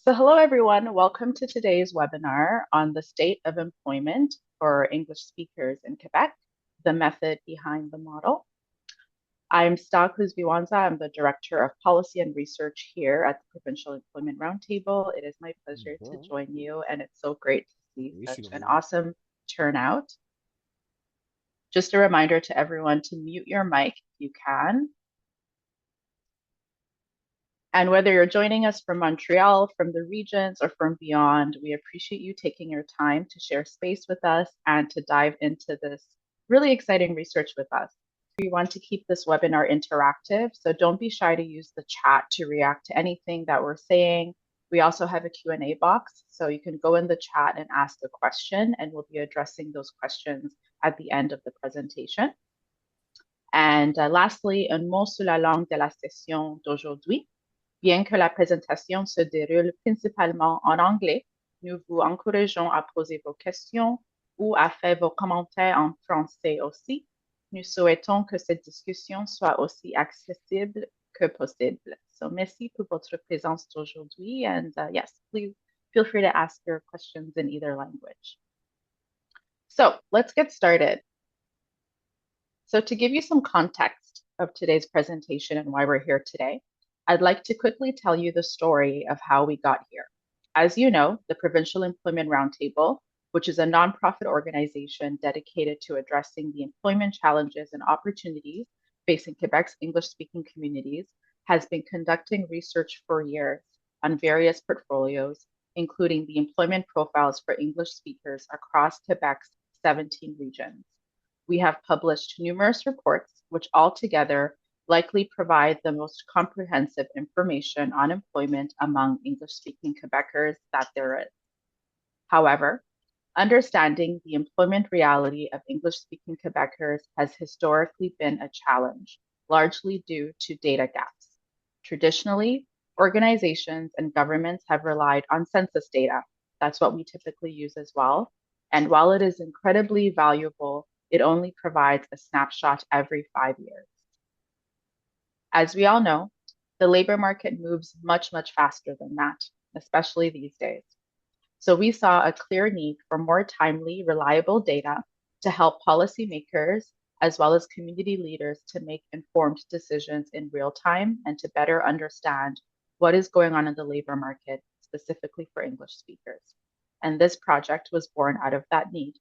So hello everyone, welcome to today's webinar on the state of employment for English speakers in Quebec, the method behind the model. I'm Sta Cruz-Viwanza. I'm the Director of Policy and Research here at the Provincial Employment Roundtable. It is my pleasure to Bon, join you, and it's so great to see oui, je suis such an drôle. awesome turnout. Just a reminder to everyone to mute your mic if you can. And whether you're joining us from Montreal, from the regions, or from beyond, we appreciate you taking your time to share space with us and to dive into this really exciting research with us. We want to keep this webinar interactive, so don't be shy to use the chat to react to anything that we're saying. We also have a Q&A box, so you can go in the chat and ask a question, and we'll be addressing those questions at the end of the presentation. And lastly, un mot sur la langue de la session d'aujourd'hui. Bien que la présentation se déroule principalement en anglais, nous vous encourageons à poser vos questions ou à faire vos commentaires en français aussi. Nous souhaitons que cette discussion soit aussi accessible que possible. So, merci pour votre présence aujourd'hui. And yes, please feel free to ask your questions in either language. So, let's get started. So, to give you some context of today's presentation and why we're here today, I'd like to quickly tell you the story of how we got here. As you know, the Provincial Employment Roundtable, which is a nonprofit organization dedicated to addressing the employment challenges and opportunities facing Quebec's English-speaking communities, has been conducting research for years on various portfolios, including the employment profiles for English speakers across Quebec's 17 regions. We have published numerous reports, which altogether likely provide the most comprehensive information on employment among English-speaking Quebecers that there is. However, understanding the employment reality of English-speaking Quebecers has historically been a challenge, largely due to data gaps. Traditionally, organizations and governments have relied on census data. That's what we typically use as well. And while it is incredibly valuable, it only provides a snapshot every 5 years. As we all know, the labor market moves much, much faster than that, especially these days. So we saw a clear need for more timely, reliable data to help policymakers as well as community leaders to make informed decisions in real time and to better understand what is going on in the labor market, specifically for English speakers. And this project was born out of that need.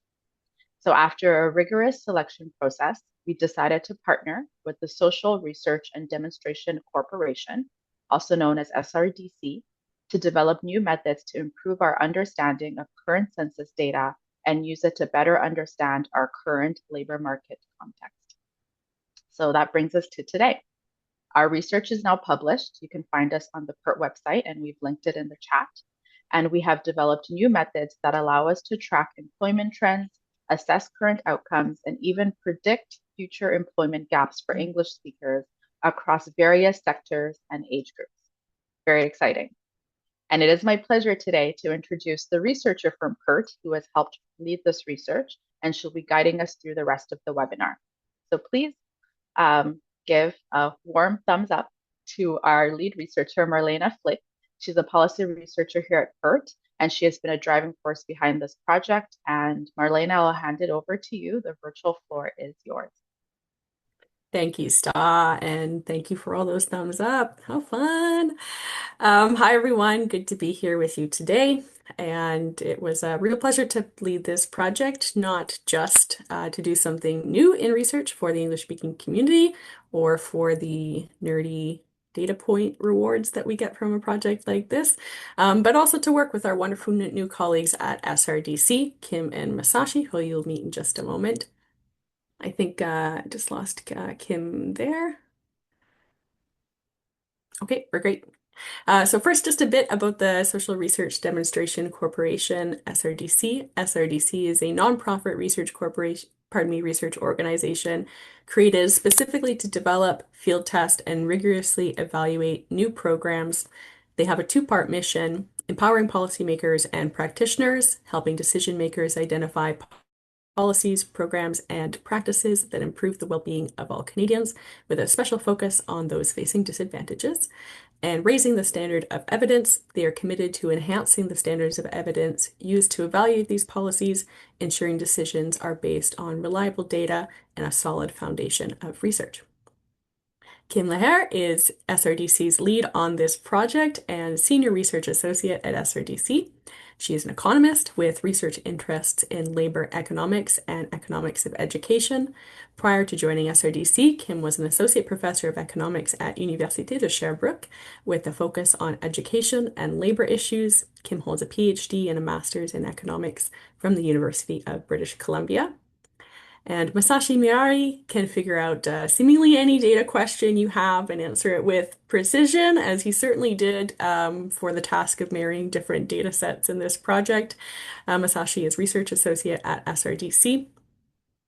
So after a rigorous selection process, we decided to partner with the Social Research and Demonstration Corporation, also known as SRDC, to develop new methods to improve our understanding of current census data and use it to better understand our current labor market context. So that brings us to today. Our research is now published. You can find us on the PERT website, and we've linked it in the chat. And we have developed new methods that allow us to track employment trends, assess current outcomes, and even predict future employment gaps for English speakers across various sectors and age groups. Very exciting. And it is my pleasure today to introduce the researcher from PERT who has helped lead this research, and she'll be guiding us through the rest of the webinar. So please give a warm thumbs up to our lead researcher, Marlena. She's a policy researcher here at PERT, and she has been a driving force behind this project. And Marlena, I'll hand it over to you. The virtual floor is yours. Thank you, Sta, and thank you for all those thumbs up. How fun! Hi, everyone. Good to be here with you today. And it was a real pleasure to lead this project, not just to do something new in research for the English-speaking community or for the nerdy data point rewards that we get from a project like this, but also to work with our wonderful new colleagues at SRDC, Kim and Masashi, who you'll meet in just a moment. I think I just lost Kim there. Okay, we're great. So first, just a bit about the Social Research Demonstration Corporation, SRDC. SRDC is a nonprofit research corporation, research organization created specifically to develop, field test, and rigorously evaluate new programs. They have a two-part mission: empowering policymakers and practitioners, helping decision makers identify policies, programs, and practices that improve the well-being of all Canadians, with a special focus on those facing disadvantages. And raising the standard of evidence, they are committed to enhancing the standards of evidence used to evaluate these policies, ensuring decisions are based on reliable data and a solid foundation of research. Kim Lehrer is SRDC's lead on this project and Senior Research Associate at SRDC. She is an economist with research interests in labor economics and economics of education. Prior to joining SRDC, Kim was an associate professor of economics at Université de Sherbrooke with a focus on education and labor issues. Kim holds a PhD and a master's in economics from the University of British Columbia. And Masashi Miyairi can figure out seemingly any data question you have and answer it with precision, as he certainly did for the task of marrying different data sets in this project. Masashi is research associate at SRDC.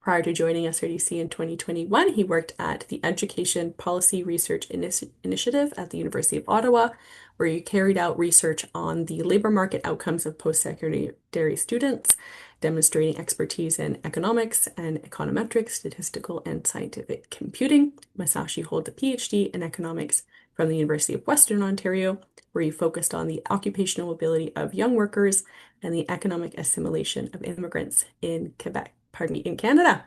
Prior to joining SRDC in 2021, he worked at the Education Policy Research Initiative at the University of Ottawa, where he carried out research on the labor market outcomes of post-secondary students, demonstrating expertise in economics and econometrics, statistical and scientific computing. Masashi holds a PhD in economics from the University of Western Ontario, where he focused on the occupational mobility of young workers and the economic assimilation of immigrants in Canada,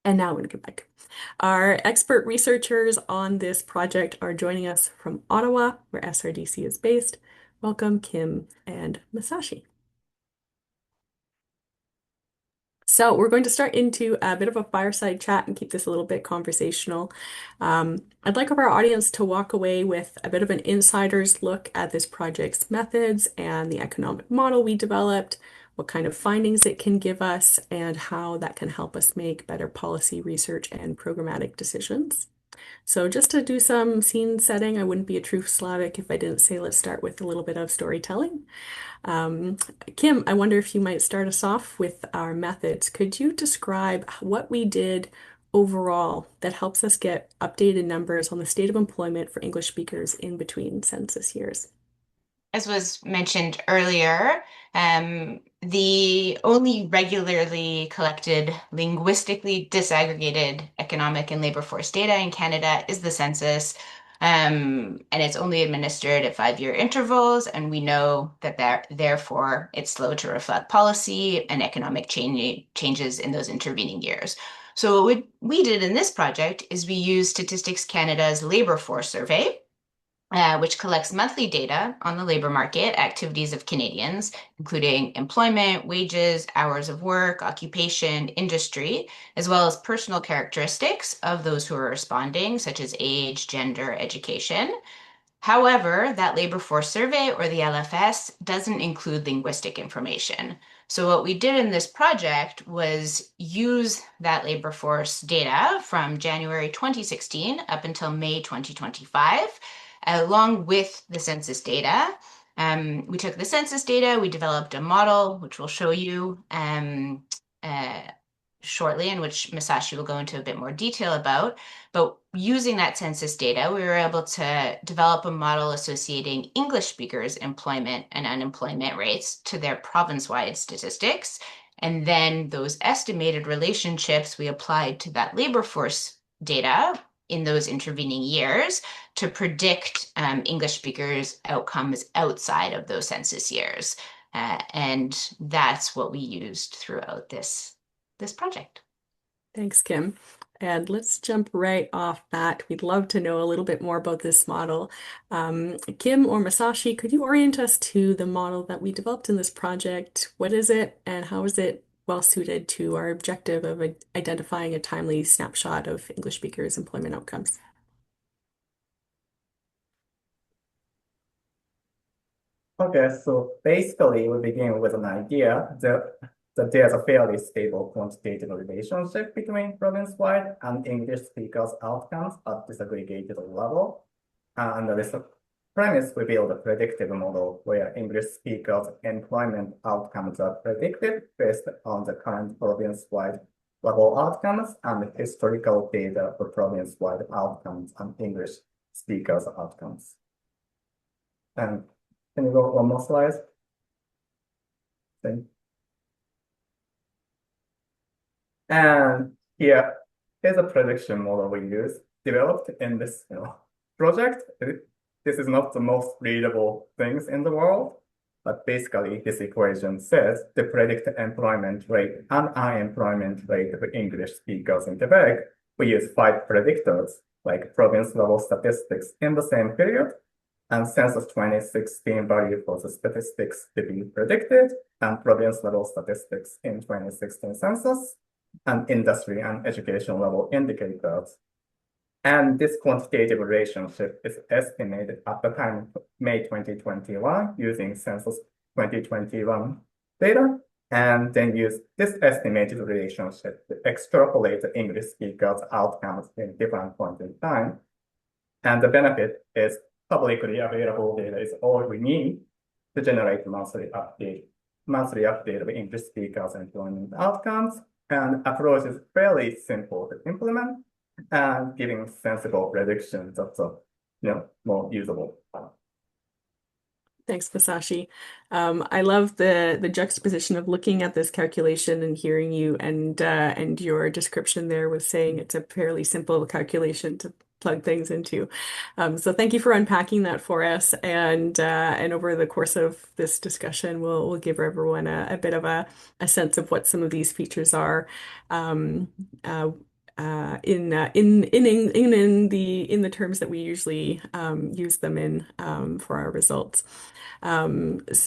and now in Quebec. Our expert researchers on this project are joining us from Ottawa, where SRDC is based. Welcome, Kim and Masashi. So we're going to start into a bit of a fireside chat and keep this a little bit conversational. I'd like our audience to walk away with a bit of an insider's look at this project's methods and the economic model we developed, what kind of findings it can give us, and how that can help us make better policy research and programmatic decisions. So just to do some scene setting, I wouldn't be a true Slavic if I didn't say let's start with a little bit of storytelling. Um, Kim, I wonder if you might start us off with our methods. Could you describe what we did overall that helps us get updated numbers on the state of employment for English speakers in between census years? As was mentioned earlier, the only regularly collected, linguistically disaggregated economic and labor force data in Canada is the census. And it's only administered at 5-year intervals, and we know that therefore it's slow to reflect policy and economic changes in those intervening years. So what we did in this project is we used Statistics Canada's labor force survey, which collects monthly data on the labor market activities of Canadians, including employment, wages, hours of work, occupation, industry, as well as personal characteristics of those who are responding, such as age, gender, education. However, that labor force survey, or the LFS, doesn't include linguistic information. So what we did in this project was use that labor force data from January 2016 up until May 2025, along with the census data. We took the census data, we developed a model, which we'll show you uh, shortly, in which Masashi will go into a bit more detail about. But using that census data, we were able to develop a model associating English speakers' employment and unemployment rates to their province-wide statistics. And then those estimated relationships we applied to that labor force data in those intervening years to predict English speakers' outcomes outside of those census years. And that's what we used throughout this project. Thanks, Kim. And let's jump right off that. We'd love to know a little bit more about this model. Kim or Masashi, could you orient us to the model that we developed in this project? What is it, and how is it well suited to our objective of identifying a timely snapshot of English speakers' employment outcomes? Okay, so basically we begin with an idea that there's a fairly stable quantitative relationship between province-wide and English speakers' outcomes at disaggregated level. And under this premise, we build a predictive model where English speakers' employment outcomes are predicted based on the current province-wide level outcomes and historical data for province-wide outcomes and English speakers' outcomes. And can you go one more slide? Thank And here is a prediction model we use, developed in this project. This is not the most readable things in the world, but basically this equation says to predict the employment rate and unemployment rate of English speakers in Quebec, we use 5 predictors, like province-level statistics in the same period, and census 2016 value for the statistics to be predicted, and province-level statistics in 2016 census, and industry and education level indicators. And this quantitative relationship is estimated at the time May 2021 using census 2021 data, and then use this estimated relationship to extrapolate the English speakers' outcomes in different points in time. And the benefit is publicly available data is all we need to generate monthly update of English speakers' employment outcomes. And approach is fairly simple to implement and giving sensible predictions that's more usable. Thanks, Masashi. I love the juxtaposition of looking at this calculation and hearing you, and your description there was saying it's a fairly simple calculation to plug things into. So thank you for unpacking that for us. And over the course of this discussion, we'll give everyone a bit of a sense of what some of these features are. In the terms that we usually use them in for our results. So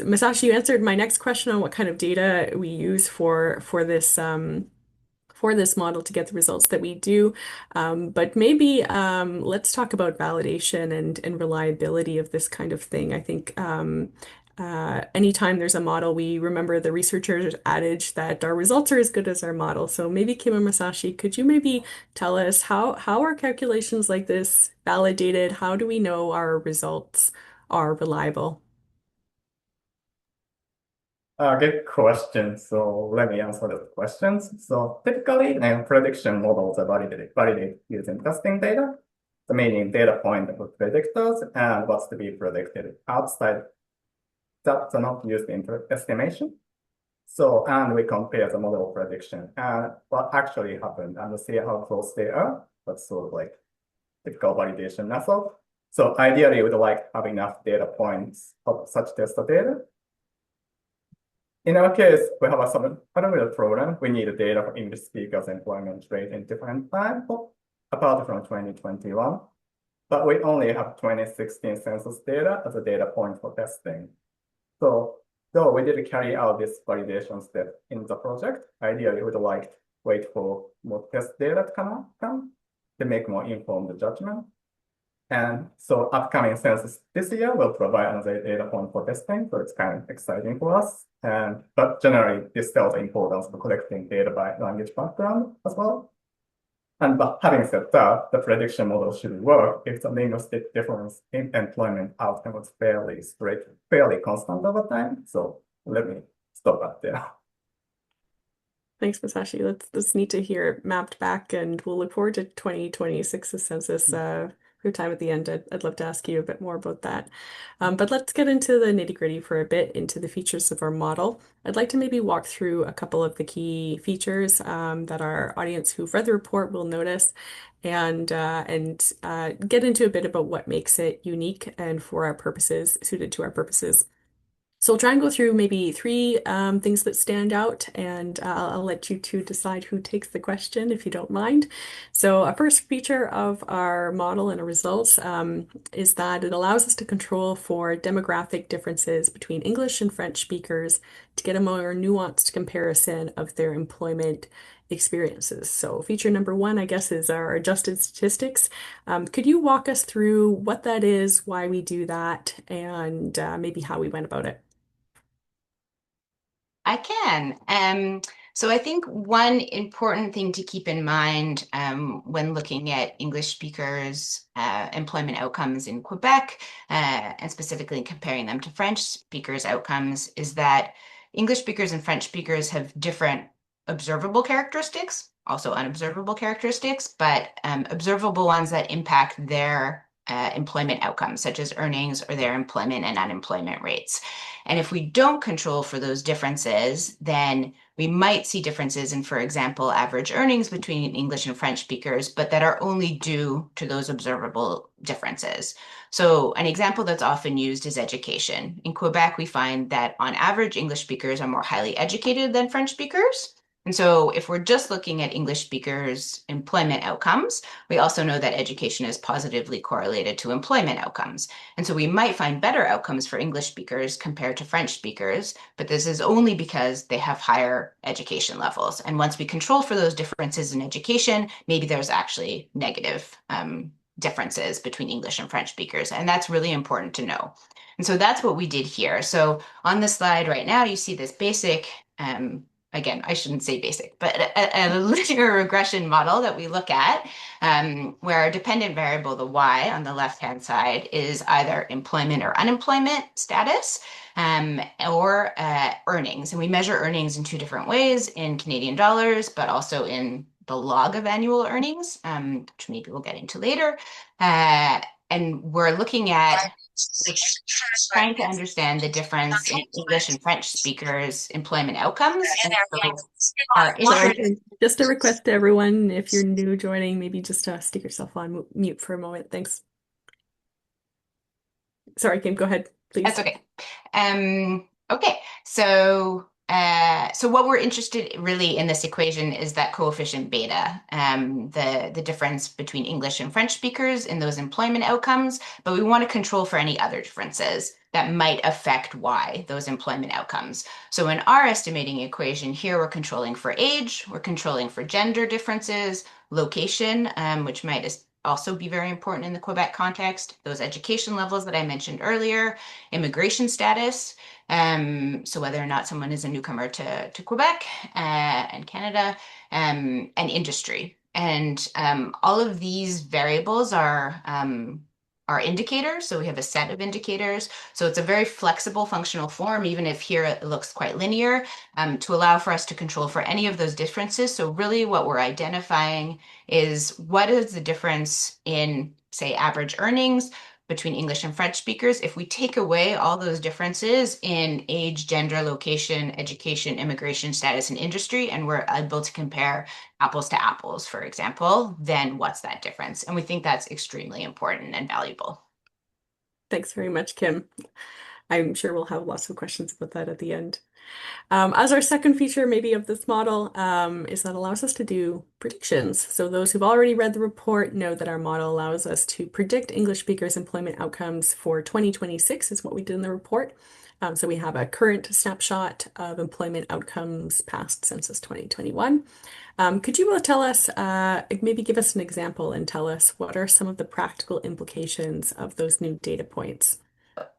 Masashi, you answered my next question on what kind of data we use for this model to get the results that we do. But maybe let's talk about validation and reliability of this kind of thing. I think anytime there's a model, we remember the researchers' adage that our results are as good as our model. So maybe Kim and Masashi, could you maybe tell us how are calculations like this validated? How do we know our results are reliable? Good question. So let me answer those questions. So typically, prediction models are validated using testing data, the meaning data point of predictors and what's to be predicted outside that are not used in estimation. So, and we compare the model prediction and what actually happened and see how close they are. That's sort of like typical validation method. So ideally, we would like to have enough data points of such test data. In our case, we have some other problem. We need data for English speakers' employment rate in different time, apart from 2021. But we only have 2016 census data as a data point for testing. So though we did carry out this validation step in the project, ideally we would like to wait for more test data to come to make more informed judgment. And so upcoming census this year will provide another data point for testing, so it's kind of exciting for us. But generally, this tells the importance of collecting data by language background as well. But having said that, the prediction model should work if the linguistic difference in employment outcome was fairly constant over time. So let me stop at there. Thanks, Masashi. That's neat to hear it mapped back, and we'll look forward to 2026's census your time at the end. I'd love to ask you a bit more about that. But let's get into the nitty-gritty for a bit, into the features of our model. I'd like to maybe walk through a couple of the key features that our audience who've read the report will notice, and get into a bit about what makes it unique and for our purposes, suited to our purposes. So I'll try and go through maybe 3 things that stand out, and I'll let you two decide who takes the question, if you don't mind. So a first feature of our model and our results is that it allows us to control for demographic differences between English and French speakers to get a more nuanced comparison of their employment experiences. So feature number 1, I guess, is our adjusted statistics. Could you walk us through what that is, why we do that, and maybe how we went about it? I can. So I think one important thing to keep in mind when looking at English speakers' employment outcomes in Quebec, and specifically comparing them to French speakers' outcomes, is that English speakers and French speakers have different observable characteristics, also unobservable characteristics, but observable ones that impact their employment outcomes, such as earnings or their employment and unemployment rates. And if we don't control for those differences, then we might see differences in, for example, average earnings between English and French speakers, but that are only due to those observable differences. So an example that's often used is education. In Quebec, we find that on average, English speakers are more highly educated than French speakers. And so if we're just looking at English speakers' employment outcomes, we also know that education is positively correlated to employment outcomes. And so we might find better outcomes for English speakers compared to French speakers, but this is only because they have higher education levels. And once we control for those differences in education, maybe there's actually negative differences between English and French speakers. And that's really important to know. And so that's what we did here. So on the slide right now, you see this basic, again, I shouldn't say basic, but a linear regression model that we look at, where our dependent variable, the y on the left-hand side, is either employment or unemployment status, or earnings. And we measure earnings in two different ways, in Canadian dollars, but also in the log of annual earnings, which maybe we'll get into later. And we're looking at trying to understand the difference in English and French speakers' employment outcomes. And so our Sorry, just a request to everyone, if you're new joining, maybe just stick yourself on mute for a moment. Thanks. Sorry, Kim, go ahead, please. That's okay. Okay, so what we're interested really in this equation is that coefficient beta, the difference between English and French speakers in those employment outcomes, but we want to control for any other differences that might affect y, those employment outcomes. So in our estimating equation here, we're controlling for age, we're controlling for gender differences, location, which might also be very important in the Quebec context, those education levels that I mentioned earlier, immigration status, so whether or not someone is a newcomer to Quebec and Canada, and industry. And all of these variables are indicators. So we have a set of indicators. So it's a very flexible functional form, even if here it looks quite linear, to allow for us to control for any of those differences. So really what we're identifying is what is the difference in, say, average earnings between English and French speakers if we take away all those differences in age, gender, location, education, immigration status, and industry, and we're able to compare apples to apples, for example, then what's that difference? And we think that's extremely important and valuable. Thanks very much, Kim. I'm sure we'll have lots of questions about that at the end. As our second feature maybe of this model is that it allows us to do predictions. So those who've already read the report know that our model allows us to predict English speakers' employment outcomes for 2026 is what we did in the report. So we have a current snapshot of employment outcomes past census 2021. Could you tell us, maybe give us an example and tell us what are some of the practical implications of those new data points?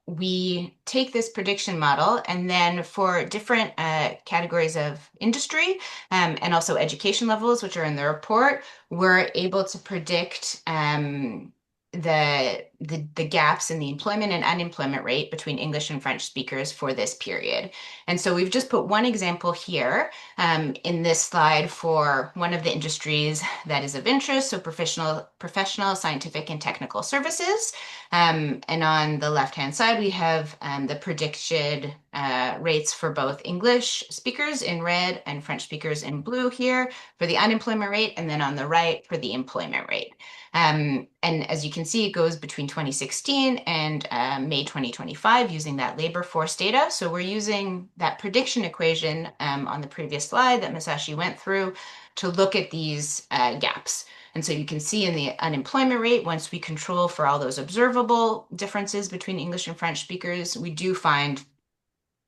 We take this prediction model and then for different categories of industry and also education levels, which are in the report, we're able to predict the gaps in the employment and unemployment rate between English and French speakers for this period. And so we've just put one example here in this slide for one of the industries that is of interest, so professional, scientific, and technical services. And on the left-hand side, we have the predicted rates for both English speakers in red and French speakers in blue here for the unemployment rate, and then on the right for the employment rate. And as you can see, it goes between 2016 and May 2025 using that labor force data. So we're using that prediction equation on the previous slide that Masashi went through to look at these gaps. And so you can see in the unemployment rate, once we control for all those observable differences between English and French speakers, we do find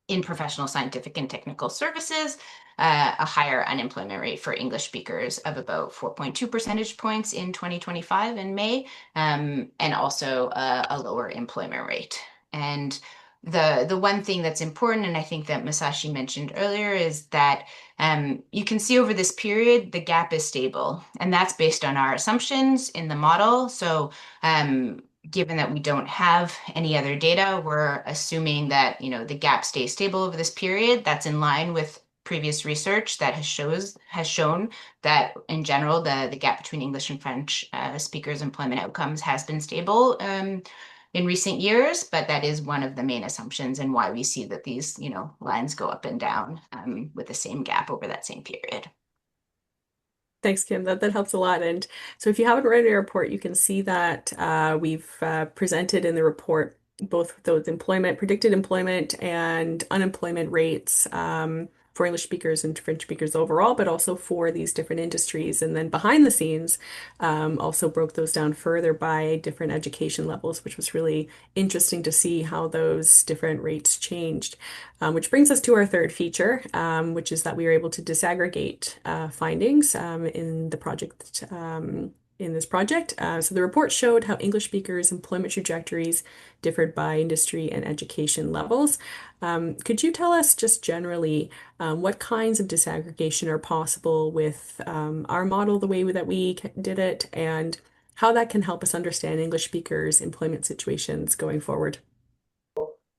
in professional, scientific, and technical services, a higher unemployment rate for English speakers of about 4.2 percentage points in 2025 in May, and also a lower employment rate. And the one thing that's important, and I think that Masashi mentioned earlier, is that you can see over this period, the gap is stable, and that's based on our assumptions in the model. So given that we don't have any other data, we're assuming that the gap stays stable over this period. That's in line with previous research that has shown that in general the gap between English and French speakers' employment outcomes has been stable in recent years, but that is one of the main assumptions and why we see that these, lines go up and down with the same gap over that same period. Thanks, Kim. That helps a lot. And so if you haven't read our report, you can see that we've presented in the report both those predicted employment and unemployment rates for English speakers and French speakers overall, but also for these different industries. And then behind the scenes, also broke those down further by different education levels, which was really interesting to see how those different rates changed. Which brings us to our third feature, which is that we were able to disaggregate findings in the project. In this project. So the report showed how English speakers' employment trajectories differed by industry and education levels. Could you tell us just generally what kinds of disaggregation are possible with our model, the way that we did it, and how that can help us understand English speakers' employment situations going forward?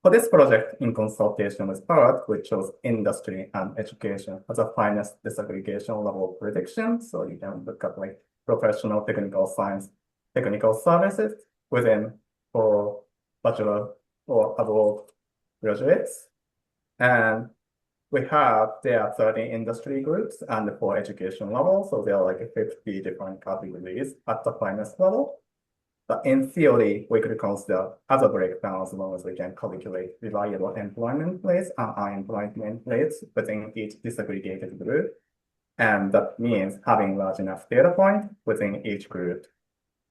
For this project, in consultation with PERT, we chose industry and education as a finest disaggregation level prediction. So you can look at like professional technical science, technical services within for bachelor or above graduates. And there are 30 industry groups and 4 education levels. So there are like 50 different categories at the finest level. But in theory, we could consider other breakdown as long as we can calculate reliable employment rates and unemployment rates within each disaggregated group. And that means having large enough data point within each group.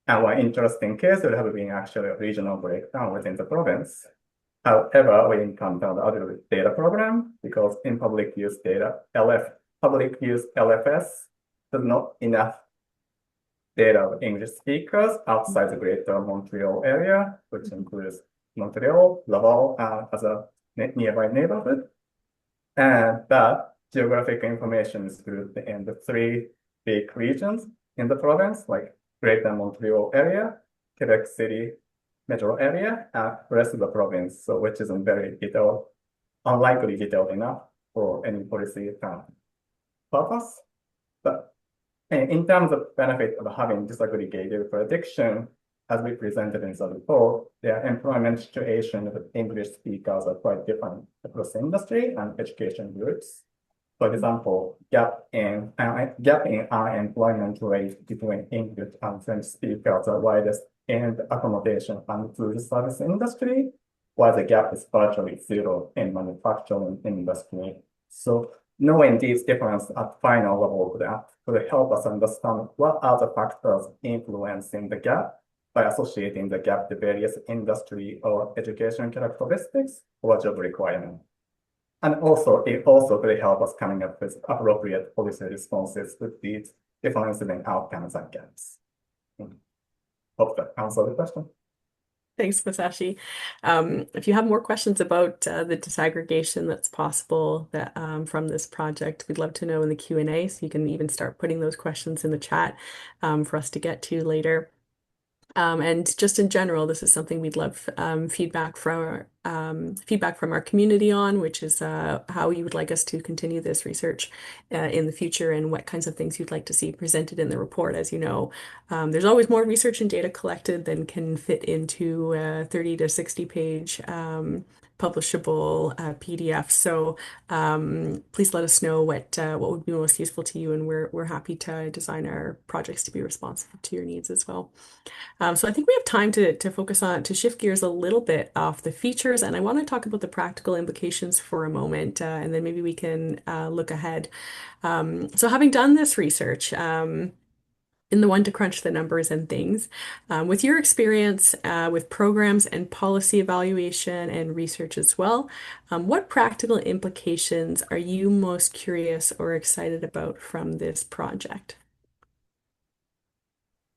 And one interesting case would have been actually a regional breakdown within the province. However, we encountered other data program because in public use LFS, there's not enough data of English speakers outside the greater Montreal area, which includes Montreal, Laval, and other nearby neighborhood. And that geographic information is grouped in the 3 big regions in the province, like Greater Montreal area, Quebec City metro area, and the rest of the province, so which isn't very detailed, unlikely detailed enough for any policy purpose. But in terms of benefit of having disaggregated prediction, as we presented in the report, their employment situation of English speakers are quite different across industry and education groups. For example, gap in unemployment rate between English and French speakers are widest in the accommodation and food service industry, while the gap is virtually zero in manufacturing industry. So knowing these differences at final level could help us understand what are the factors influencing the gap by associating the gap to various industry or education characteristics or job requirement. And also, it also could help us coming up with appropriate policy responses with these differences in outcomes and gaps. Hope that answered the question. Thanks, Masashi. If you have more questions about the disaggregation that's possible from this project, we'd love to know in the Q&A, so you can even start putting those questions in the chat for us to get to later. And just in general, this is something we'd love feedback from our community on, which is how you would like us to continue this research in the future and what kinds of things you'd like to see presented in the report. As you know, there's always more research and data collected than can fit into a 30 to 60 page publishable PDF. So please let us know what would be most useful to you, and we're happy to design our projects to be responsive to your needs as well. So I think we have time to shift gears a little bit off the features, and I want to talk about the practical implications for a moment, and then maybe we can look ahead. So having done this research, in the one to crunch the numbers and things, with your experience with programs and policy evaluation and research as well, what practical implications are you most curious or excited about from this project?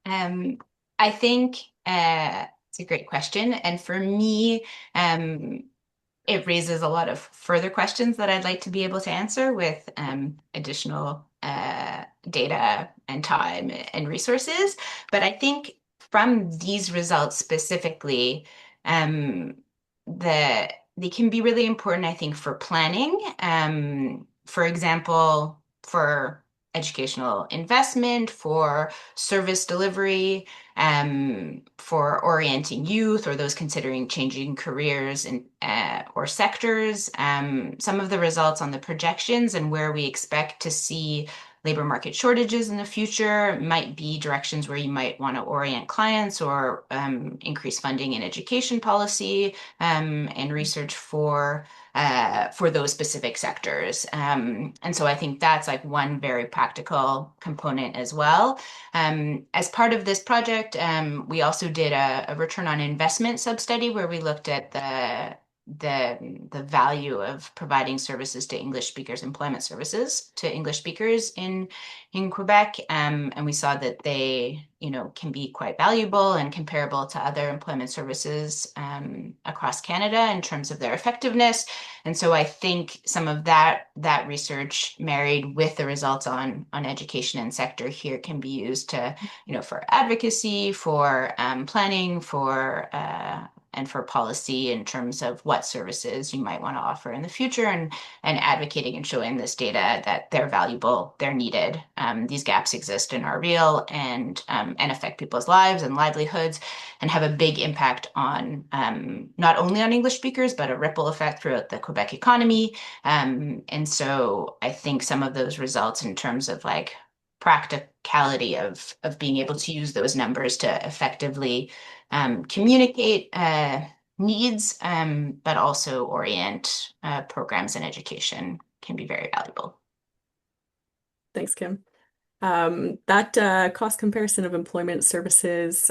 I think it's a great question. And for me, it raises a lot of further questions that I'd like to be able to answer with additional data and time and resources. But I think from these results specifically, they can be really important, I think, for planning. For example, for educational investment, for service delivery, for orienting youth or those considering changing careers and or sectors. Some of the results on the projections and where we expect to see labor market shortages in the future might be directions where you might want to orient clients or increase funding in education policy and research for those specific sectors. And so I think that's like one very practical component as well. As part of this project, we also did a return on investment sub-study where we looked at the value of providing services to English speakers, employment services to English speakers in Quebec, and we saw that they, can be quite valuable and comparable to other employment services across Canada in terms of their effectiveness. And so I think some of that research married with the results on education and sector here can be used to, for advocacy, for planning, and for policy in terms of what services you might want to offer in the future, and advocating and showing this data that they're valuable, they're needed. These gaps exist and are real and affect people's lives and livelihoods and have a big impact on not only on English speakers, but a ripple effect throughout the Quebec economy. And so I think some of those results in terms of like practicality of being able to use those numbers to effectively communicate needs, but also orient programs and education can be very valuable. Thanks, Kim. That cost comparison of employment services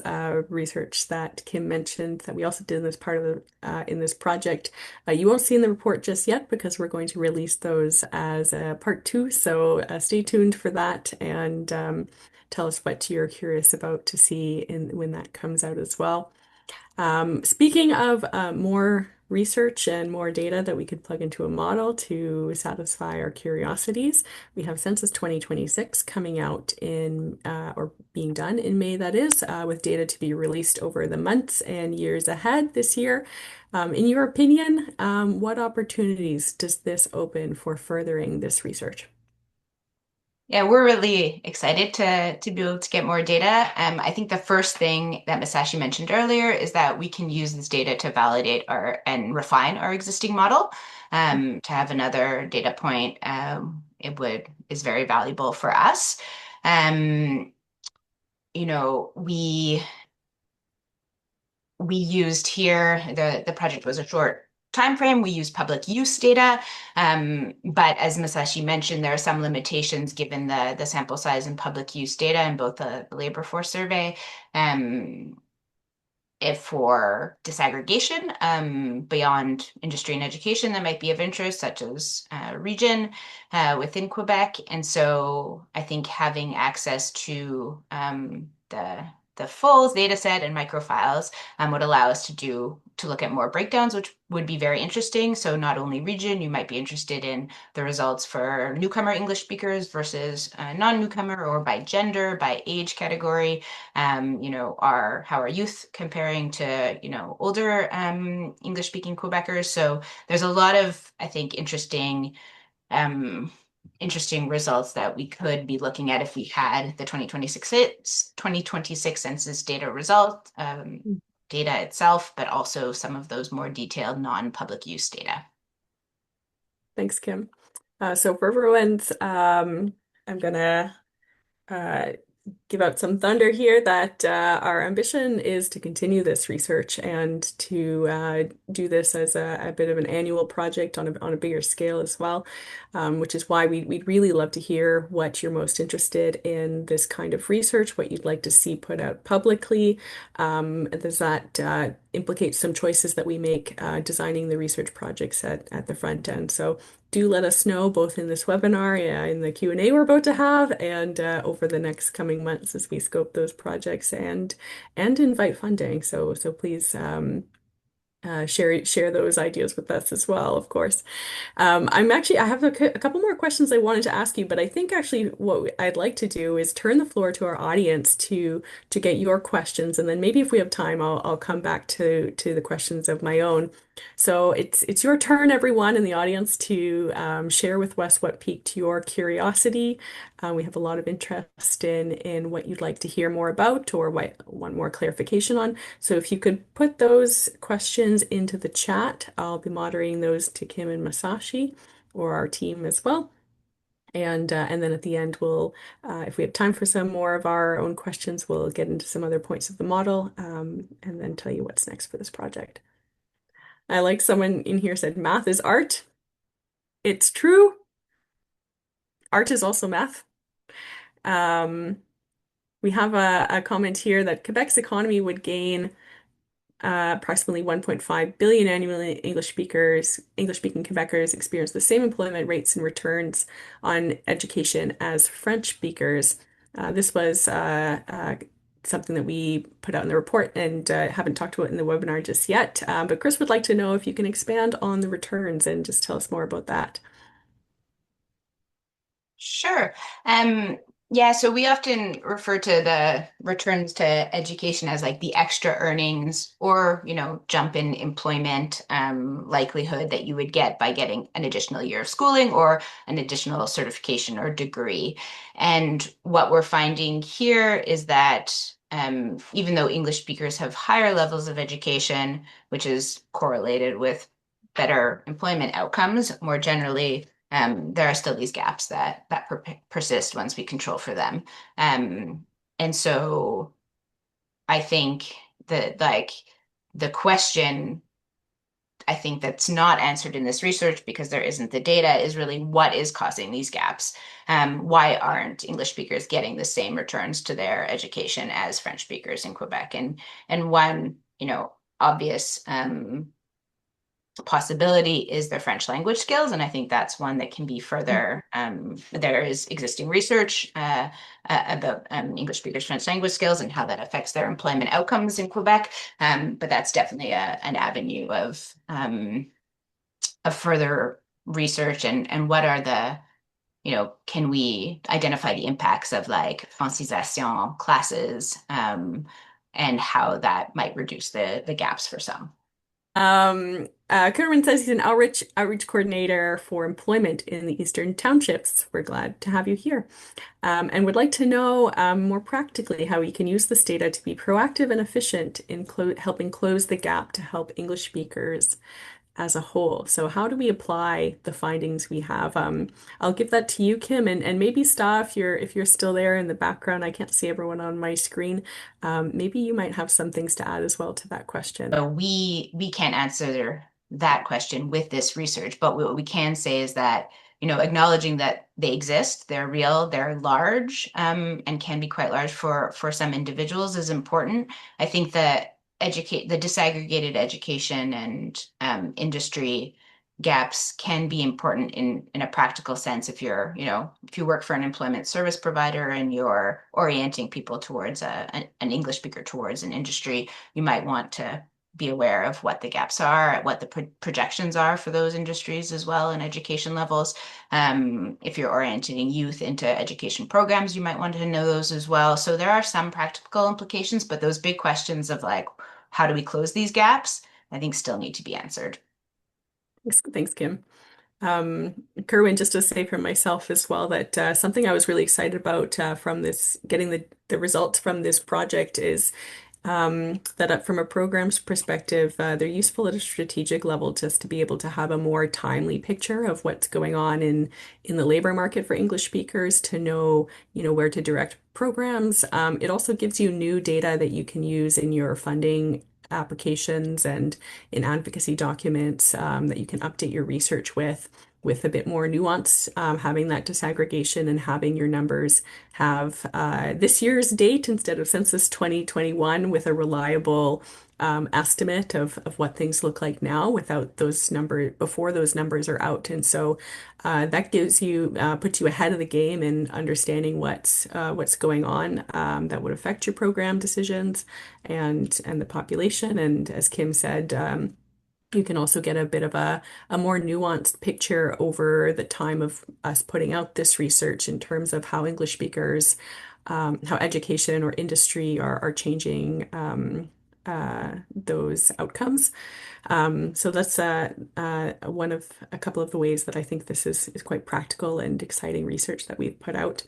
research that Kim mentioned that we also did in this part of in this project, you won't see in the report just yet because we're going to release those as part 2. So stay tuned for that and tell us what you're curious about to see when that comes out as well. Speaking of more research and more data that we could plug into a model to satisfy our curiosities, we have Census 2026 coming out or being done in May, that is, with data to be released over the months and years ahead this year. In your opinion, what opportunities does this open for furthering this research? Yeah, we're really excited to be able to get more data. I think the first thing that Masashi mentioned earlier is that we can use this data to validate and refine our existing model. To have another data point, is very valuable for us. We used here, the project was a short time frame. We used public use data, but as Masashi mentioned, there are some limitations given the sample size and public use data in both the labor force survey. If for disaggregation beyond industry and education that might be of interest, such as region within Quebec. And so I think having access to the full data set and microfiles would allow us to look at more breakdowns, which would be very interesting. So not only region, you might be interested in the results for newcomer English speakers versus non-newcomer, or by gender, by age category. How are youth comparing to, older English-speaking Quebecers? So there's a lot of, I think, interesting results that we could be looking at if we had the 2026 census data result, data itself, but also some of those more detailed non-public use data. Thanks, Kim. So for everyone's, I'm gonna give out some thunder here that our ambition is to continue this research and to do this as a bit of an annual project on a bigger scale as well, which is why we'd really love to hear what you're most interested in this kind of research, what you'd like to see put out publicly. Does that implicate some choices that we make designing the research projects at the front end? So do let us know both in this webinar, in the Q&A we're about to have, and over the next coming months as we scope those projects and invite funding. So please share those ideas with us as well, of course. I have a couple more questions I wanted to ask you, but I think actually what I'd like to do is turn the floor to our audience to get your questions, and then maybe if we have time, I'll come back to the questions of my own. So it's your turn, everyone in the audience, to share with us what piqued your curiosity. We have a lot of interest in what you'd like to hear more about or what want more clarification on. So if you could put those questions into the chat, I'll be moderating those to Kim and Masashi or our team as well. And then at the end, if we have time for some more of our own questions, we'll get into some other points of the model, and then tell you what's next for this project. I like someone in here said math is art. It's true. Art is also math. We have a comment here that Quebec's economy would gain approximately 1.5 billion annually. English-speaking Quebecers experience the same employment rates and returns on education as French speakers. This was something that we put out in the report and haven't talked about in the webinar just yet. But Chris would like to know if you can expand on the returns and just tell us more about that. Sure. Yeah, so we often refer to the returns to education as like the extra earnings or, jump in employment likelihood that you would get by getting an additional year of schooling or an additional certification or degree. And what we're finding here is that even though English speakers have higher levels of education, which is correlated with better employment outcomes more generally, there are still these gaps that persist once we control for them. And so I think that the question I think that's not answered in this research because there isn't the data is really what is causing these gaps? Why aren't English speakers getting the same returns to their education as French speakers in Quebec? And one, obvious possibility is their French language skills, and I think that's one that can be further. There is existing research about English speakers' French language skills and how that affects their employment outcomes in Quebec, but that's definitely an avenue of further research and what are the can we identify the impacts of like francisation classes and how that might reduce the gaps for some. Kerwin says he's an outreach coordinator for employment in the Eastern Townships. We're glad to have you here, and would like to know more practically how we can use this data to be proactive and efficient in helping close the gap to help English speakers as a whole. So how do we apply the findings we have? I'll give that to you, Kim, and maybe Sta, if you're still there in the background. I can't see everyone on my screen. Maybe you might have some things to add as well to that question. So we can't answer that question with this research, but what we can say is that acknowledging that they exist, they're real, they're large, and can be quite large for some individuals is important. I think that the disaggregated education and industry gaps can be important in a practical sense if if you work for an employment service provider and you're orienting people towards an English speaker towards an industry, you might want to be aware of what the gaps are, what the projections are for those industries as well and education levels. If you're orienting youth into education programs, you might want to know those as well. So there are some practical implications, but those big questions of like, how do we close these gaps, I think still need to be answered. Thanks, Kim. Kerwin, just to say for myself as well that something I was really excited about from getting the results from this project is that from a program's perspective, they're useful at a strategic level just to be able to have a more timely picture of what's going on in the labor market for English speakers, to know, where to direct programs. It also gives you new data that you can use in your funding applications and in advocacy documents that you can update your research with a bit more nuance, having that disaggregation and having your numbers have this year's date instead of census 2021 with a reliable estimate of what things look like now without those numbers before those numbers are out. And so that puts you ahead of the game in understanding what's going on that would affect your program decisions and the population. And as Kim said, You can also get a bit of a more nuanced picture over the time of us putting out this research in terms of how English speakers, how education or industry are changing those outcomes. So that's one of a couple of the ways that I think this is quite practical and exciting research that we've put out.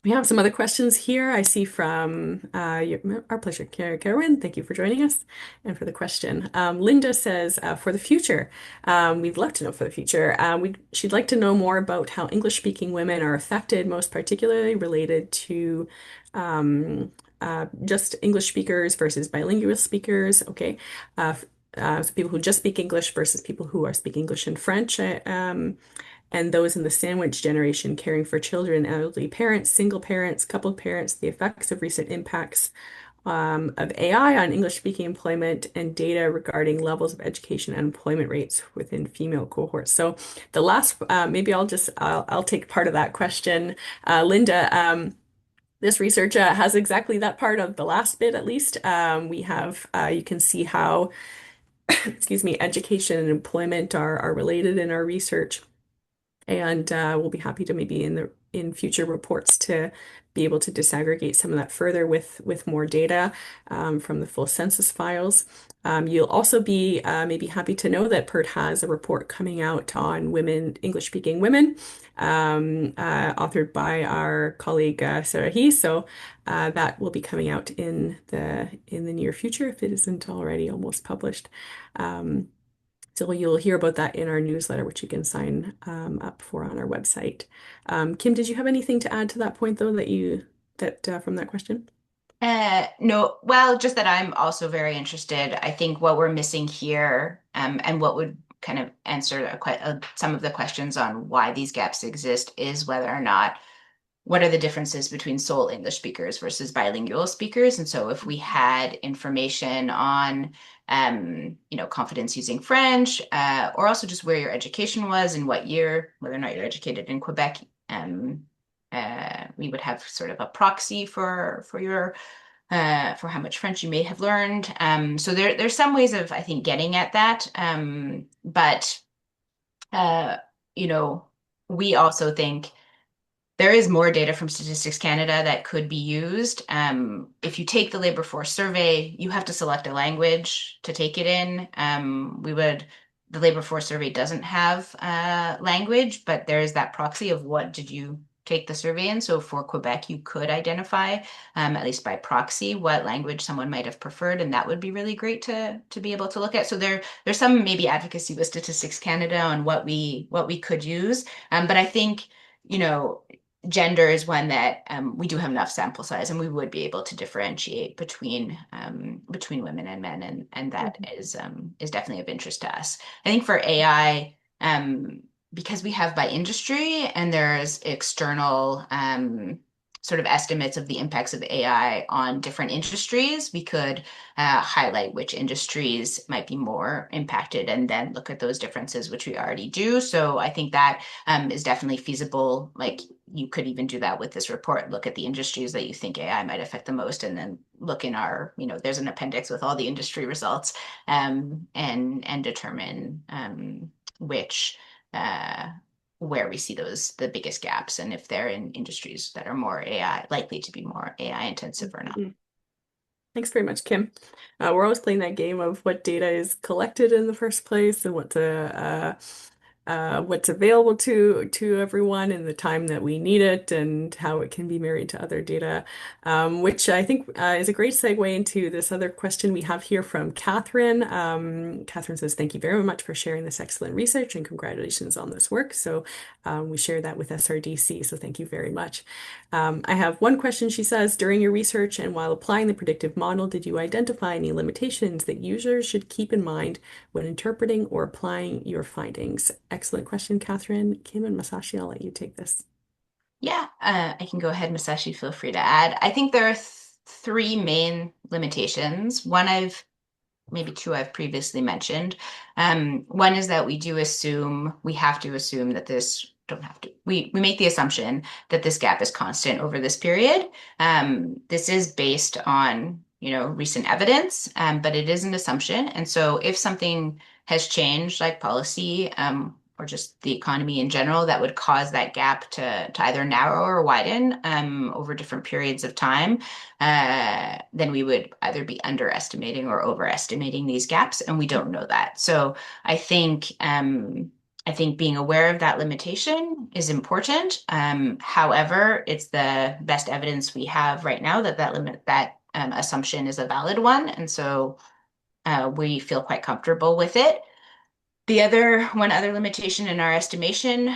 We have some other questions here. I see from our pleasure, Karen. Thank you for joining us and for the question. Linda says, for the future, we'd love to know for the future. She'd like to know more about how English-speaking women are affected, most particularly related to just English speakers versus bilingual speakers. Okay. So people who just speak English versus people who are speaking English and French. And those in the sandwich generation caring for children, elderly parents, single parents, coupled parents, the effects of recent impacts of AI on English speaking employment and data regarding levels of education and employment rates within female cohorts. So the last, maybe I'll take part of that question. Linda, this research has exactly that part of the last bit, at least. We have, you can see how, excuse me, education and employment are related in our research. And we'll be happy to maybe in future reports to be able to disaggregate some of that further with more data from the full census files. You'll also be maybe happy to know that PERT has a report coming out on women, English-speaking women, authored by our colleague Sarah He. So that will be coming out in the near future if it isn't already almost published. So you'll hear about that in our newsletter, which you can sign up for on our website. Kim, did you have anything to add to that point, though, that from that question? No, well, just that I'm also very interested. I think what we're missing here, and what would kind of answer some of the questions on why these gaps exist, is whether or not what are the differences between sole English speakers versus bilingual speakers. And so if we had information on, confidence using French, or also just where your education was and what year, whether or not you're educated in Quebec, we would have sort of a proxy for your for how much French you may have learned. So there's some ways of, I think, getting at that. But we also think there is more data from Statistics Canada that could be used. If you take the labor force survey, you have to select a language to take it in. The labor force survey doesn't have language, but there is that proxy of what did you take the survey in. So for Quebec, you could identify, at least by proxy, what language someone might have preferred, and that would be really great to be able to look at. So there's some maybe advocacy with Statistics Canada on what we could use. But I think, gender is one that we do have enough sample size, and we would be able to differentiate between women and men, and that is definitely of interest to us. I think for AI, because we have by industry and there's external sort of estimates of the impacts of AI on different industries, we could highlight which industries might be more impacted and then look at those differences, which we already do. So I think that is definitely feasible. Like, you could even do that with this report, look at the industries that you think AI might affect the most, and then look in our, there's an appendix with all the industry results, and determine where we see the biggest gaps, and if they're in industries that are more AI, likely to be more AI intensive or not. Thanks very much, Kim. We're always playing that game of what data is collected in the first place and what's available to everyone in the time that we need it, and how it can be married to other data, which I think is a great segue into this other question we have here from Catherine. Catherine says, thank you very much for sharing this excellent research and congratulations on this work. So we share that with SRDC, so thank you very much. I have one question. She says, during your research and while applying the predictive model, did you identify any limitations that users should keep in mind when interpreting or applying your findings? Excellent question, Catherine. Kim and Masashi, I'll let you take this. Yeah, I can go ahead, Masashi, feel free to add. I think there are three main limitations. Maybe two I've previously mentioned. One is that we have to assume that we make the assumption that this gap is constant over this period. This is based on recent evidence, but it is an assumption. And so if something has changed, like policy, or just the economy in general, that would cause that gap to either narrow or widen over different periods of time, then we would either be underestimating or overestimating these gaps, and we don't know that. So I think being aware of that limitation is important. However, it's the best evidence we have right now that assumption is a valid one, and so we feel quite comfortable with it. One other limitation in our estimation,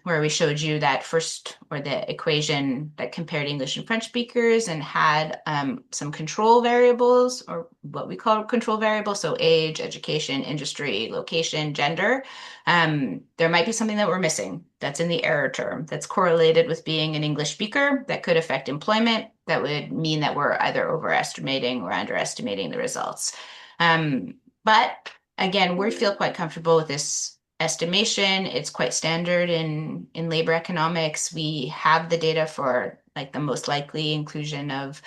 where we showed you that first, or the equation that compared English and French speakers and had some control variables, or what we call control variables, so age, education, industry, location, gender. There might be something that we're missing that's in the error term that's correlated with being an English speaker that could affect employment. That would mean that we're either overestimating or underestimating the results. But again, we feel quite comfortable with this estimation. It's quite standard in labor economics. We have the data for like the most likely inclusion of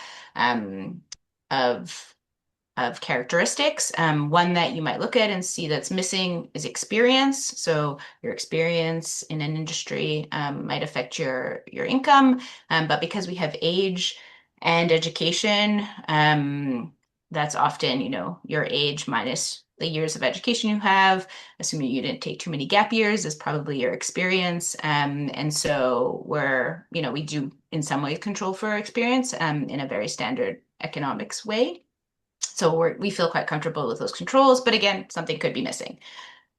characteristics. One that you might look at and see that's missing is experience. So your experience in an industry might affect your income, but because we have age and education, that's often, your age minus the years of education you have, assuming you didn't take too many gap years, is probably your experience. And so we do in some ways control for experience in a very standard economics way. So we feel quite comfortable with those controls, but again, something could be missing.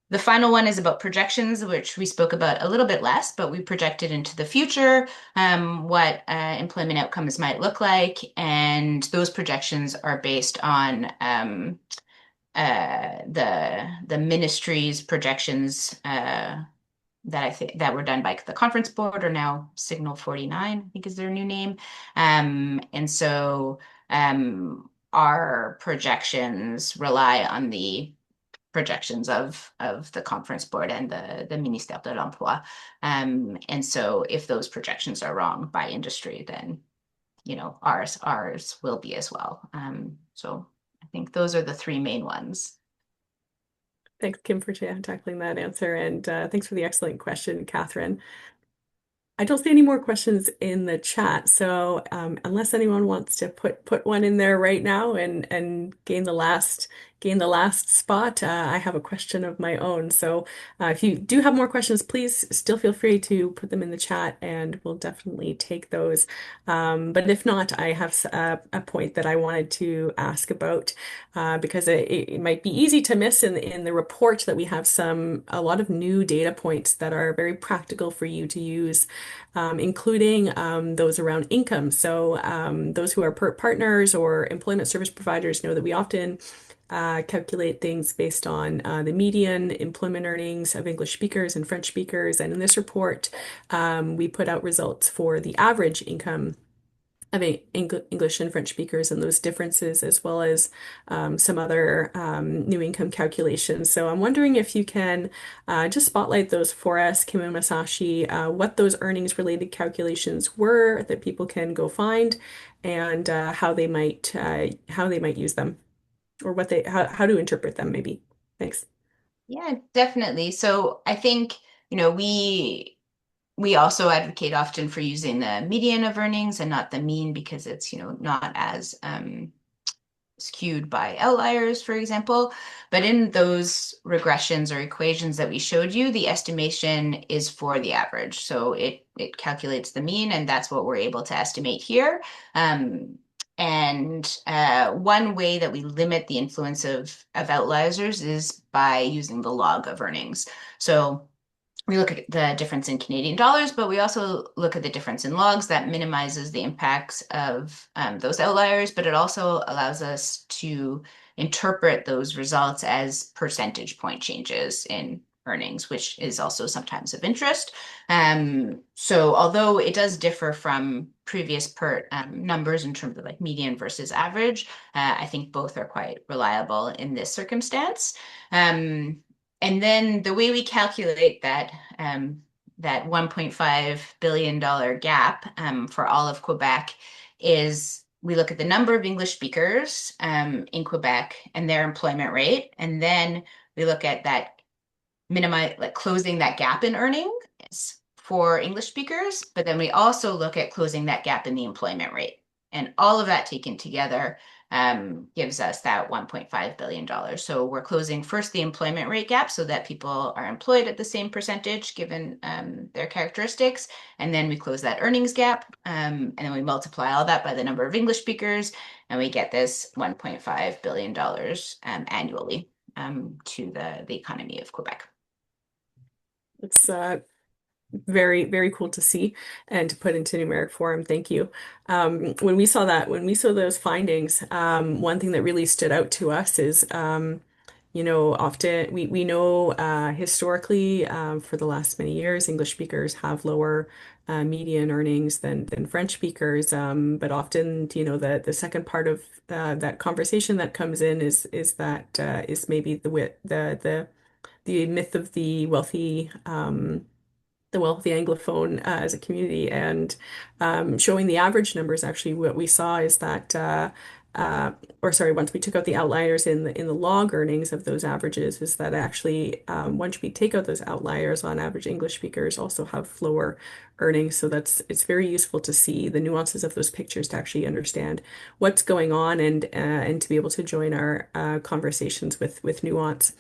The final one is about projections, which we spoke about a little bit less, but we projected into the future what employment outcomes might look like. And those projections are based on the ministry's projections that were done by the conference board, or now Signal 49, I think is their new name. And so our projections rely on the projections of the conference board and the Ministère de l'Emploi. And so if those projections are wrong by industry, then ours will be as well. So I think those are the three main ones. Thanks, Kim, for tackling that answer, and thanks for the excellent question, Catherine. I don't see any more questions in the chat, so unless anyone wants to put one in there right now and gain the last spot, I have a question of my own. So if you do have more questions, please still feel free to put them in the chat, and we'll definitely take those. But if not, I have a point that I wanted to ask about because it might be easy to miss in the report that we have a lot of new data points that are very practical for you to use. Including those around income. So those who are PERT partners or employment service providers know that we often calculate things based on the median employment earnings of English speakers and French speakers. And in this report, we put out results for the average income of English and French speakers and those differences, as well as some other new income calculations. So I'm wondering if you can just spotlight those for us, Kim and Masashi, what those earnings related calculations were that people can go find, and how they might use them, or how to interpret them maybe. Thanks. Yeah, definitely. So I think, we also advocate often for using the median of earnings and not the mean, because it's, not as skewed by outliers, for example. But in those regressions or equations that we showed you, the estimation is for the average. So it calculates the mean, and that's what we're able to estimate here. And one way that we limit the influence of outliers is by using the log of earnings. So we look at the difference in Canadian dollars, but we also look at the difference in logs. That minimizes the impacts of those outliers, but it also allows us to interpret those results as percentage point changes in earnings, which is also sometimes of interest. So although it does differ from previous PERT numbers in terms of like median versus average, I think both are quite reliable in this circumstance. And then the way we calculate that $1.5 billion gap for all of Quebec is we look at the number of English speakers in Quebec and their employment rate, and then we look at that closing that gap in earnings for English speakers, but then we also look at closing that gap in the employment rate. And all of that taken together gives us that $1.5 billion. So we're closing first the employment rate gap so that people are employed at the same percentage given their characteristics. And then we close that earnings gap. And then we multiply all that by the number of English speakers, and we get this $1.5 billion annually to the economy of Quebec. It's very, very cool to see and to put into numeric form. Thank you. When we saw those findings, one thing that really stood out to us is, often we know historically for the last many years, English speakers have lower median earnings than French speakers. But often, the second part of that conversation that comes in is maybe the myth of the wealthy Anglophone as a community, and showing the average numbers. Actually, what we saw is that, once we took out the outliers in the log earnings of those averages, is that actually once we take out those outliers, on average, English speakers also have lower earnings. So it's very useful to see the nuances of those pictures to actually understand what's going on, and to be able to join our conversations with nuance.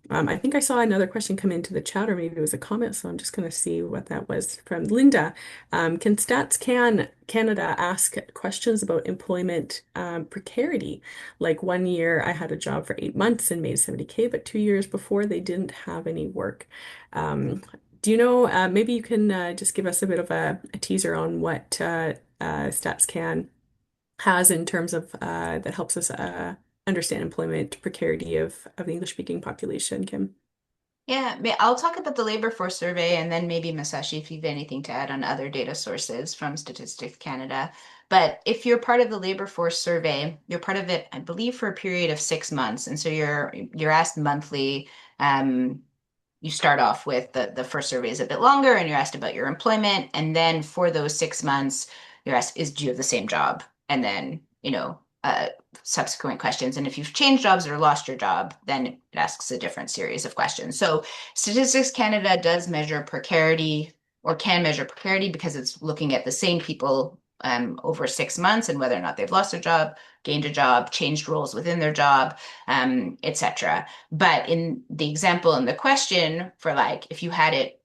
I think I saw another question come into the chat, or maybe it was a comment, so I'm just going to see what that was from Linda. Can Canada ask questions about employment precarity? Like, 1 year I had a job for 8 months and made 70K, but 2 years before they didn't have any work. Do you know, maybe you can just give us a bit of a teaser on what StatsCan has in terms of that helps us understand employment precarity of the English speaking population, Kim? Yeah, I'll talk about the labor force survey, and then maybe Masashi, if you've anything to add on other data sources from Statistics Canada. But if you're part of the labor force survey, you're part of it, I believe, for a period of 6 months. And so you're asked monthly. You start off with the first survey is a bit longer, and you're asked about your employment. And then for those 6 months, you're asked, do you have the same job? And then, subsequent questions. And if you've changed jobs or lost your job, then it asks a different series of questions. So Statistics Canada does measure precarity, or can measure precarity, because it's looking at the same people over 6 months and whether or not they've lost their job, gained a job, changed roles within their job, etc. But in the example in the question, for like, if you had it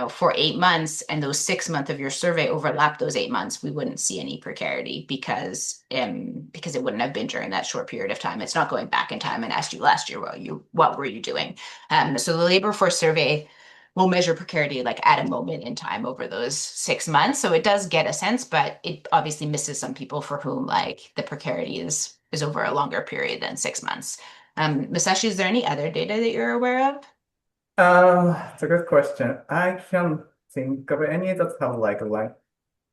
for 8 months and those 6 months of your survey overlap those 8 months, we wouldn't see any precarity because it wouldn't have been during that short period of time. It's not going back in time and asked you last year, what were you doing? So the labor force survey will measure precarity like at a moment in time over those 6 months. So it does get a sense, but it obviously misses some people for whom like the precarity is over a longer period than 6 months. Masashi, is there any other data that you're aware of? It's a good question. I can't think of any that have like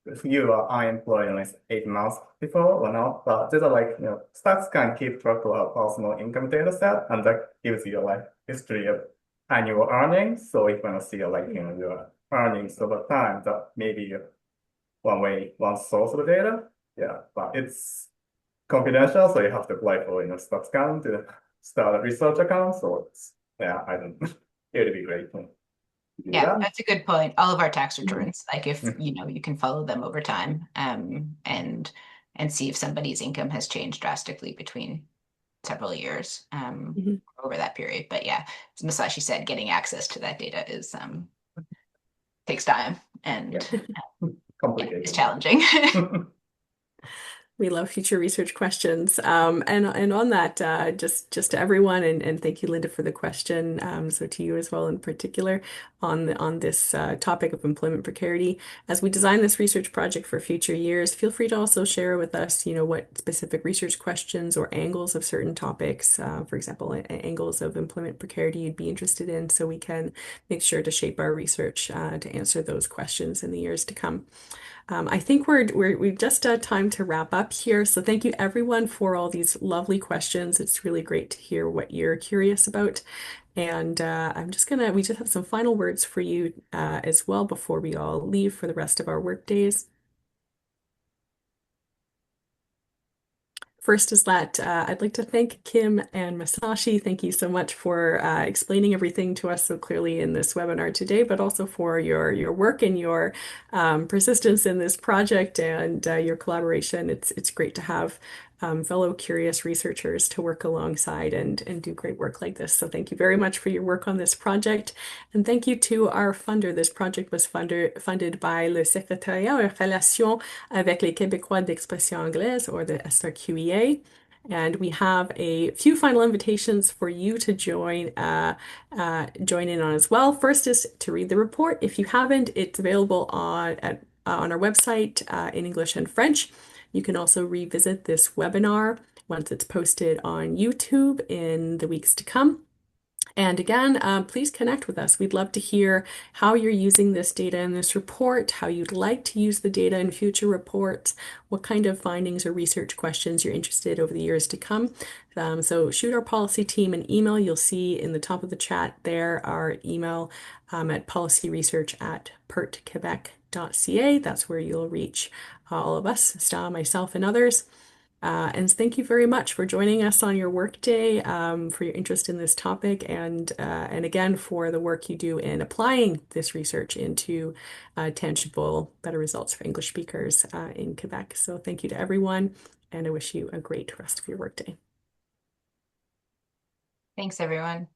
if you are unemployed in like 8 months before or not, but there's stats can keep track of our personal income data set, and that gives you like history of annual earnings. So if you want to see your earnings over time, that may be one source of the data. Yeah, but it's confidential, so you have to apply for StatsCan to start a research account. So I don't. It would be great to do Yeah, that. that's a good point. All of our tax returns, like if you can follow them over time, and see if somebody's income has changed drastically between several years over that period. But yeah, as Masashi said, getting access to that data takes time and Complicated. it's challenging. We love future research questions. And on that, just to everyone, and thank you, Linda, for the question. So to you as well, in particular, on this topic of employment precarity. As we design this research project for future years, feel free to also share with us, what specific research questions or angles of certain topics, for example, angles of employment precarity you'd be interested in, so we can make sure to shape our research to answer those questions in the years to come. I think we've just time to wrap up here. So thank you everyone for all these lovely questions. It's really great to hear what you're curious about. And we just have some final words for you as well before we all leave for the rest of our work days. First is that I'd like to thank Kim and Masashi. Thank you so much for explaining everything to us so clearly in this webinar today, but also for your work and your persistence in this project and your collaboration. It's great to have fellow curious researchers to work alongside and do great work like this. So thank you very much for your work on this project. And thank you to our funder. This project was funded by le Secrétariat en relation avec les Québécois d'expression anglaise, or the SRQEA. And we have a few final invitations for you to join in on as well. First is to read the report. If you haven't, it's available on our website in English and French. You can also revisit this webinar once it's posted on YouTube in the weeks to come. And again, please connect with us. We'd love to hear how you're using this data in this report, how you'd like to use the data in future reports, what kind of findings or research questions you're interested over the years to come. So shoot our policy team an email. You'll see in the top of the chat there our email at policyresearch@pertquebec.ca. That's where you'll reach all of us, Sta, myself, and others. And thank you very much for joining us on your workday, for your interest in this topic, and again for the work you do in applying this research into tangible, better results for English speakers in Quebec. So thank you to everyone, and I wish you a great rest of your workday. Thanks, everyone.